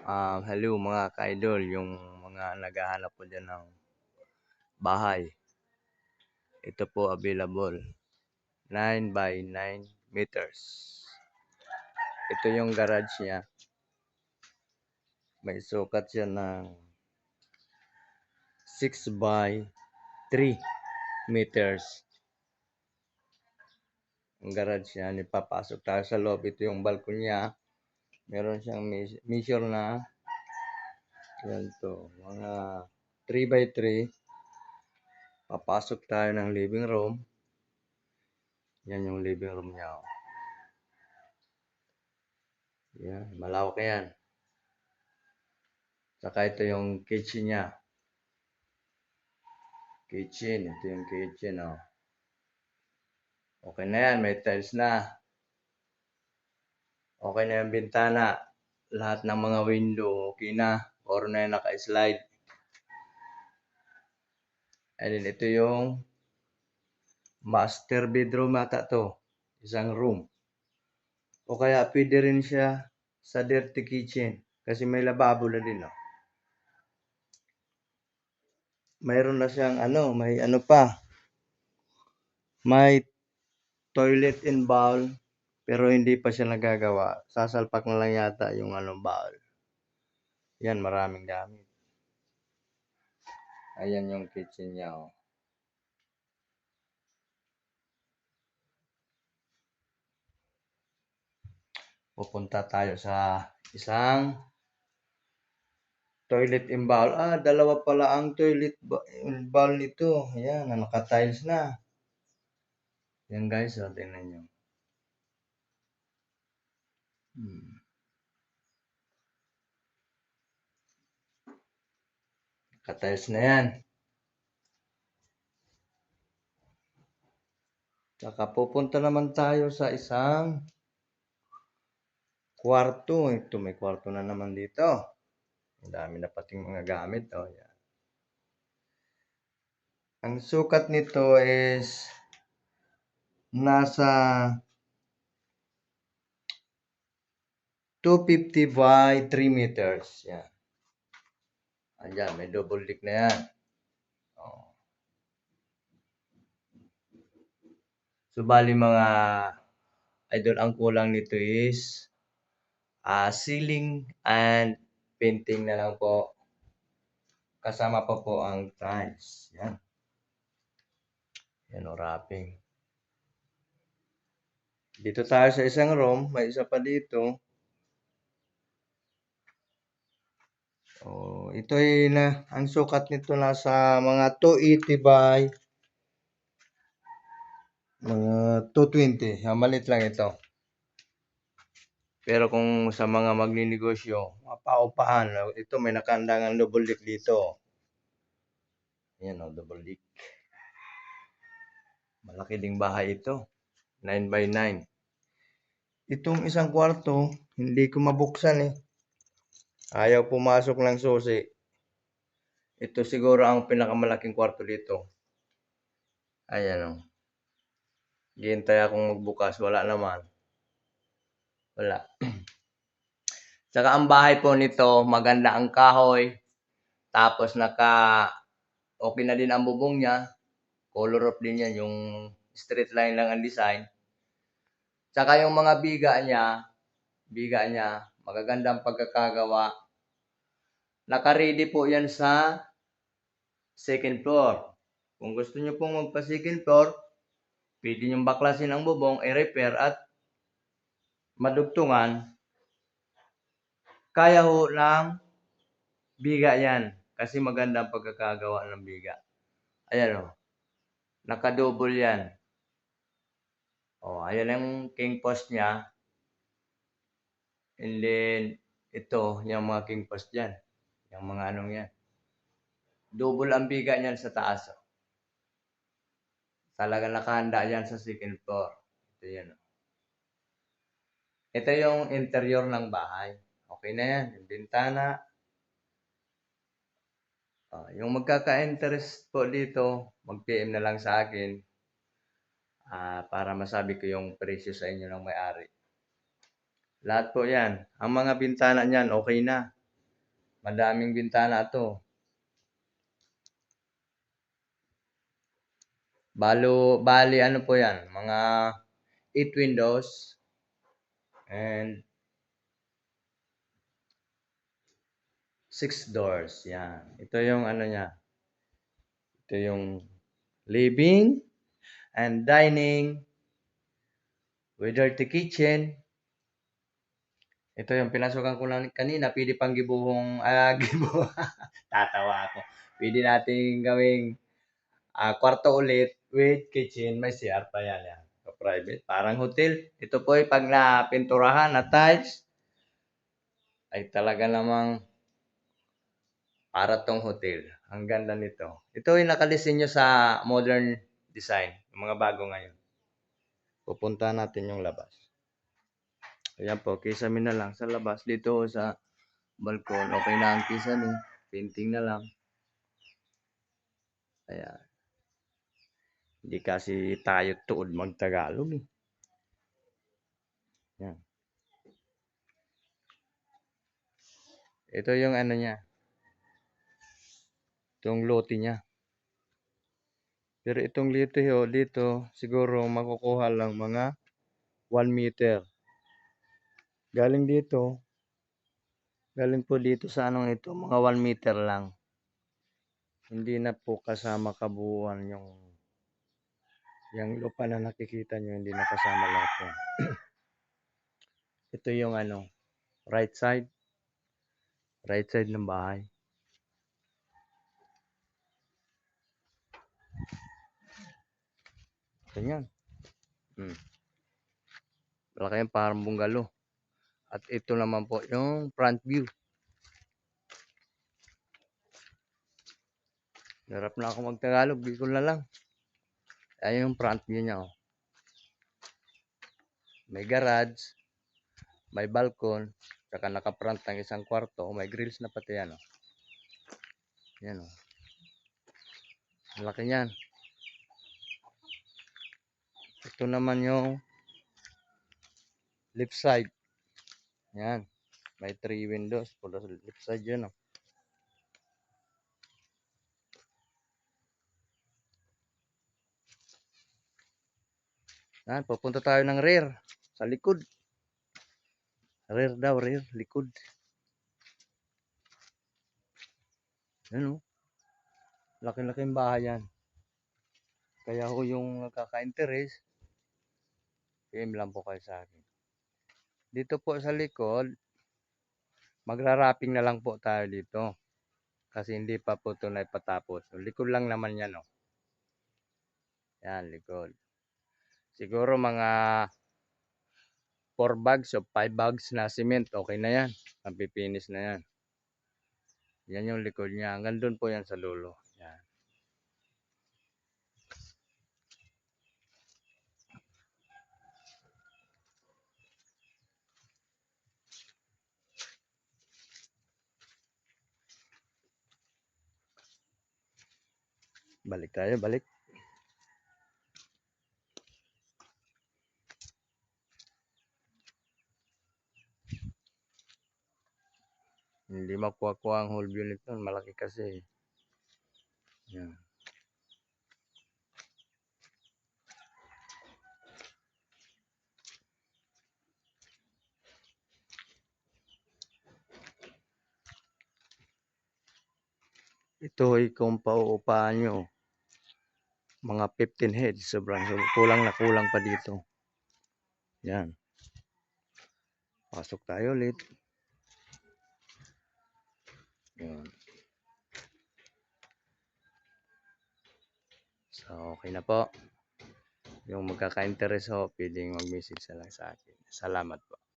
Hello mga ka-idol, yung mga naghahanap po dyan ng bahay. Ito po available, 9 by 9 meters. Ito yung garage niya. May sukat siya ng 6 by 3 meters. Ang garage niya, ipapasok tayo sa loob. Ito yung balcony niya. Meron siyang measure na yan to, mga 3 by 3. Papasok tayo ng living room. Yan yung living room niya. Yan, malawak yan. Saka ito yung kitchen niya. Ito yung kitchen, oh. Okay na yan, may tiles na. Okay na yung bintana. Lahat ng mga window, okay na. Or na yung naka-slide. And then ito yung master bedroom ata to. Isang room. O kaya pwede rin siya sa dirty kitchen. Kasi may lababo na din, oh. Mayroon na siyang may toilet and bowl, pero hindi pa siya nagagawa. Sasalpak na lang yata yung bowl. Yan, maraming gamit. Ayan yung kitchen niya, oh. Pupunta tayo sa isang toilet and bowl. Dalawa pala ang toilet bowl nito. Ayan, naka-tiles na. Yan guys, tingnan nyo. Naka-tiles na yan. Saka pupunta naman tayo sa isang kwarto. Ito, may kwarto na naman dito. Ang dami na pating mga gamit, oh. Yan. Ang sukat nito is nasa 250 by 3 meters. Yan. Ayan, may double deck na yan. Oh. So, bali mga idol, ang kulang nito is ceiling and painting na lang po. Kasama pa po ang tiles. Yan. Yan o, wrapping. Dito tayo sa isang room. May isa pa dito. Oh, ito ay ang sukat nito nasa mga 280 by mga 220. Malit lang ito. Pero kung sa mga magninegosyo, mapaupahan, ito may nakaandangan double deck dito. Ayan o, double deck. Malaki ding bahay ito. 9 by 9. Itong isang kwarto, hindi ko mabuksan eh. Ayaw pumasok ng susi. Ito siguro ang pinakamalaking kwarto dito. Ayan o. Hihintay akong magbukas. Wala naman. Wala. Saka ang bahay po nito, maganda ang kahoy. Tapos okay na din ang bubong niya. Color of din yan. Yung straight line lang ang design. Saka yung mga biga niya, magagandang pagkakagawa. Naka-ready po yan sa second floor. Kung gusto nyo pong magpa-second floor, pwede nyo baklasin ang bubong, i-repair at madugtungan. Kaya ho ng biga yan. Kasi maganda ang pagkakagawa ng biga. Ayan o. Naka-double yan. O, ayan ang king post niya. And then, ito, yung mga king post dyan. Yung mga yan. Double ang biga niyan sa taas. O. Talaga nakahanda yan sa second floor. Ito yan. O. Ito yung interior ng bahay. Okay na yan. Yung bintana. Yung magkaka-interest po dito, mag-PM na lang sa akin para masabi ko yung presyo sa inyo ng may-ari. Lahat po yan. Ang mga bintana niyan, okay na. Madaming bintana to. Bali ano po yan, mga 8 windows and 6 doors. Yan. Ito yung ano niya. Ito yung living and dining with dirty kitchen. Ito yung pinasukan ko lang kanina. Pwede pang gibuhong, tatawa ako. Pwede nating gawing kwarto ulit with kitchen. May CR pa yan. Yan. So, private. Parang hotel. Ito po ay pag napinturahan na tiles, ay talaga namang para tong hotel. Ang ganda nito. Ito ay nakalisenyo sa modern design. Yung mga bago ngayon. Pupunta natin yung labas. Ayan po, kisame na lang sa labas. Dito sa balkon, okay na ang kisame. Painting na lang. Ayan. Hindi kasi tayo tuod magtagalog eh. Ayan. Ito yung ano niya. Itong lote niya. Pero itong dito siguro makukuha lang mga 1 meter. Galing po dito sa anong ito, mga 1 meter lang. Hindi na po kasama kabuuan yung lupa na nakikita nyo, hindi na kasama lahat yan. Ito yung ano, right side ng bahay. Ganyan. Malaki yung parang bungalow. At ito naman po yung front view. Hirap na ako magtagalog, Bicol na lang. Ayan yung front view niya. Oh. May garage, may balcon, saka naka-front ng isang kwarto. May grills na pati yan. Oh. Yan oh. Malaki yan. Ito naman yung left side. Yan. May 3 windows. Pula sa left side yun. Oh. Yan. Pupunta tayo ng rear. Sa likod. Rear daw. Rear. Likod. Yan oh. Laki-laking bahay yan. Kaya ho yung nakaka-interest, PM lang po kayo sa akin. Dito po sa likod, magra-wrapping na lang po tayo dito. Kasi hindi pa po ito na ipatapos. So, likod lang naman yan. Oh. Yan, likod. Siguro mga 4 bags o 5 bags na cement. Okay na yan. Mapipinis na yan. Yan yung likod niya. Hanggang doon po yan sa dulo. Yan. Balik tayo, balik. Hindi makuha-kuha ang whole view nito. Malaki kasi. Yan. Ito ay kung pauupahan nyo. Mga 15 heads. Sobrang kulang na kulang pa dito. Yan. Pasok tayo ulit. Yan. So, okay na po. Yung magkaka-interest ho, pwedeng mag-message na lang sa akin. Salamat po.